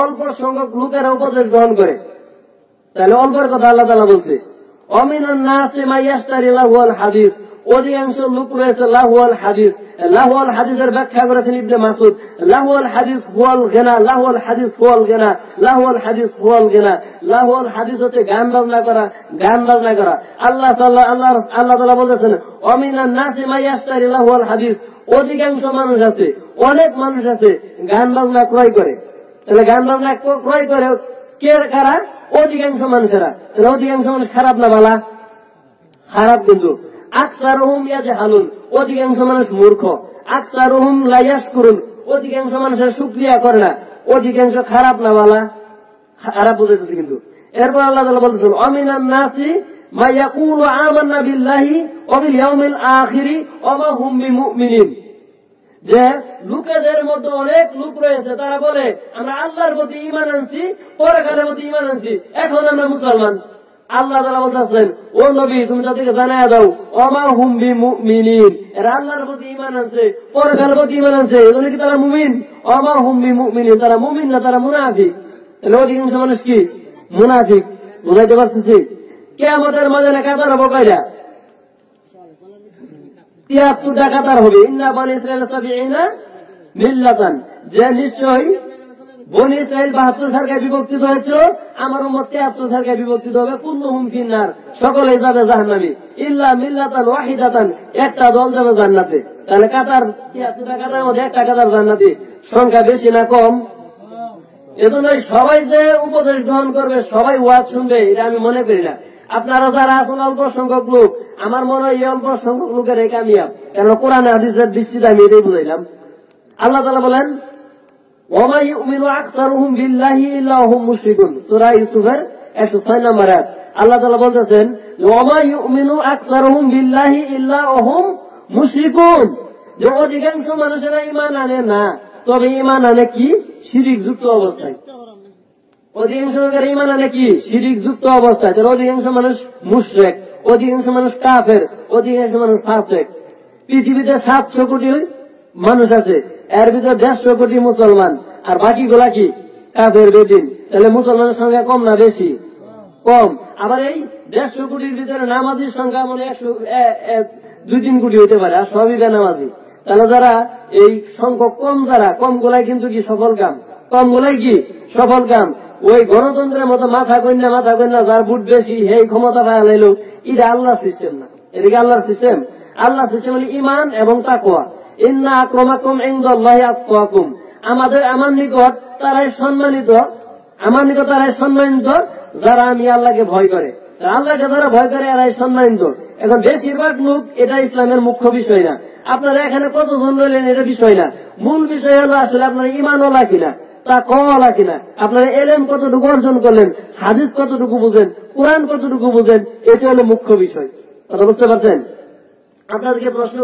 অল্প সংখ্যক লোকেরা উপদেশ গ্রহণ করে। তাহলে অল্পের কথা আল্লাহ তাআলা বলছে। অমিনান নাসি মা ইয়াশতারি লাহওয়াল হাদিস, অধিকাংশ লোক রয়েছে লাহওয়াল হাদিস। লাহওয়াল হাদিসের ব্যাখ্যা করেছেন ইবনে মাসউদ, লাহওয়াল হাদিস হুয়াল গিনা, লাহওয়াল হাদিস হুয়াল গিনা, লাহওয়াল হাদিস হুয়াল গিনা। লাহওয়াল হাদিস হচ্ছে গান বাজনা করা, গান বাজনা করা। আল্লাহ তাআলা বলেছেন অমিনান নাসি মা ইয়াশতারি লাহওয়াল হাদিস, অধিকাংশ মানুষ আছে, অনেক মানুষ আছে গান বাজনা ক্রয় করে। তাহলে গান বাজনা ক্রয় করে কে কারা? অধিকাংশ মানুষেরা। তাহলে অধিকাংশ মানুষ খারাপ না ভালো? খারাপ। কিন্তু আকসারুহুম ইয়াজহালুন, অধিকাংশ মানুষ মূর্খ। আকসারুহুম লা ইয়াশকুরুন, অধিকাংশ মানুষের শুকরিয়া করে না। অধিকাংশ খারাপ না ভালো? খারাপ বুঝাইতেছে। কিন্তু এরপর আল্লাহ তাআলা বলতেছেন অমিনান নাসি মা ইয়াকুলু আমান্না বিল্লাহি ওয়া বিল ইয়াউমিল আখিরি ওয়া মা হুম বিমুমিনিন, যে লোকেদের মধ্যে অনেক লোক রয়েছে তারা বলে আমরা আল্লাহর প্রতি ঈমান আনছি, পরকালের প্রতি ঈমান আনছি, এখন আমরা মুসলমান। আল্লাহ তাআলা বলতেছেন ও নবী তুমি তাদেরকে জানায়া দাও ওমা হুম বিমুমিনিন, এরা আল্লাহর প্রতি ঈমান আনছে, পরকালের প্রতি ঈমান আনছে, এজন্য কি তারা মুমিন? ওমা হুম বিমুমিনিন, তারা মুমিন না, তারা মুনাফিক। তাহলে অধিকাংশ মানুষ কি? মুনাফিক। বুঝাইতে পারতেছি? কিয়ামতের ময়দানে কাতার হবে কয়টা? 73টা কাতার হবে। ইন্না বনী ইসরাঈল সাবিঈনা মিল্লাতান, যে নিশ্চয়ই বনী ইসরাঈল 72 ফেরকায় বিভক্ত হয়েছিল, আমার উম্মত 73 ফেরকায় বিভক্ত হবে। কুল্লুহুম ফিন্নার, সকলেই যাবে জাহান্নামে, ইল্লা মিল্লাতান ওয়াহিদাতান, একটা দল যাবে জান্নাতে। তাহলে কাতার 73টা কাতারের মধ্যে একটা কাতার জান্নাতি। সংখ্যা বেশি না কম? এজন্য সবাই যে উপদেশ গ্রহণ করবে, সবাই ওয়াজ শুনবে, এটা আমি মনে করি না। আপনারা যারা আছেন অল্প সংখ্যক লোক, আমার মনে হয় এই অল্প সংখ্যক লোকের এই কামিয়াব। কেন কোরআন হাদিসের দৃষ্টিতে আমি এটাই বুঝাইলাম। আল্লাহ তাআলা বলেন ওমা ইউমিনু আকসারুহুম বিল্লাহি ইল্লা হুম মুশরিকুন, সূরা ইউসুফের 106 নম্বর আয়াত। আল্লাহ তাআলা বলতেছেন ওমা ইউমিনু আকসারুহুম বিল্লাহি ইল্লা হুম মুশরিকুন, যে অধিকাংশ মানুষেরা ঈমান আনে না, তবে ঈমান আনে কি? শিরক যুক্ত অবস্থায়। অধিকাংশ লোকের ঈমান আনে কি? শিরক যুক্ত অবস্থায়। তাহলে অধিকাংশ মানুষ মুশরিক, অধিকাংশ মানুষ কাফের, অধিকাংশ মানুষ ফাসিক। পৃথিবীতে 700 কোটি মানুষ আছে, এর ভিতরে 150 কোটি মুসলমান, আর বাকিগুলা কি? কাফের বেদিন। তাহলে মুসলমানের সংখ্যা কম না বেশি? কম। আবার এই 150 কোটির ভিতরে নামাজির সংখ্যা মানে 2-3 কোটি হইতে পারে, আর সবই বেনামাজি। তাহলে যারা এই সংখ্যক কম, যারা কম গুলাই কিন্তু কি সফল কাম, কম গুলাই কি সফল কাম। ওই গণতন্ত্রের মতো মাথা কন্যা যার ভোট বেশি এই ক্ষমতা পাওয়া লাইলো, এটা আল্লাহর সিস্টেম না। এটা কি আল্লাহর সিস্টেম? আল্লাহর সিস্টেম হল ঈমান এবং তাকওয়া। ইন্না আক্রামাকুম ইনদাল্লাহি আতকাকুম, আমার নিকট তারাই সম্মানিত, আমার নিকট তারাই সম্মানিত যারা আমি আল্লাহকে ভয় করে। আল্লাহকে যারা ভয় করে এরাই সম্মানিত। এখন বেশিরভাগ লোক, এটা ইসলামের মুখ্য বিষয় না। আপনারা এখানে কতজন রইলেন এটা বিষয় না, মূল বিষয় হলো আসলে আপনারা ঈমানওয়ালা কিনা, তাকওয়াওয়ালা কিনা, আপনারা ইলম কতটুকু অর্জন করলেন, হাদিস কতটুকু বুঝেন, কোরআন কতটুকু বুঝেন, এটা হলো মুখ্য বিষয়। কথা বুঝতে পারছেন? আপনাদেরকে প্রশ্ন